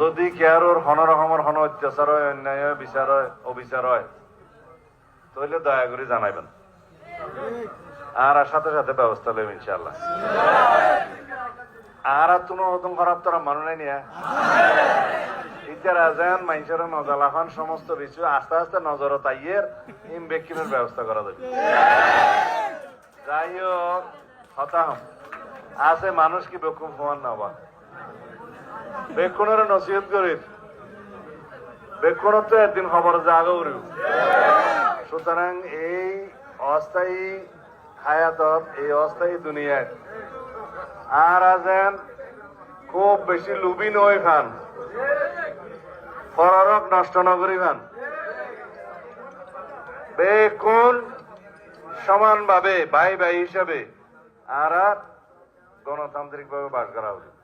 যদি কেয়ারোর হন রকমের হন অত্যাচার হয়, অন্যায় হয়, বিচার হয়, অবিচার হয়, তাহলে দয়া করে জানাইবেন, আর সাথে সাথে ব্যবস্থা লইব ইনশাআল্লাহ। আর কোনো নতুন খারাপ তারা মানুষ নাই নিয়া ইতার আজান মানুষের নজর সমস্ত কিছু আস্তে আস্তে নজর তাইয়ের ইমবেকিনের ব্যবস্থা করা যাবে। যাই হোক, হতাহম আছে মানুষ কি বেকুব হওয়ার না বা বেকুনের নসিহত করি, বেকুনের তো একদিন খবর জাগা উড়িব। সুতরাং এই অস্থায়ী হায়াতত, এই অস্থায়ী দুনিয়ায় আর আছেন খুব বেশি লুবি নয় খান, পররক নষ্ট নগরী খান, বেকুন সমানভাবে ভাই ভাই হিসাবে আর গণতান্ত্রিক ভাবে বাস করা উচিত।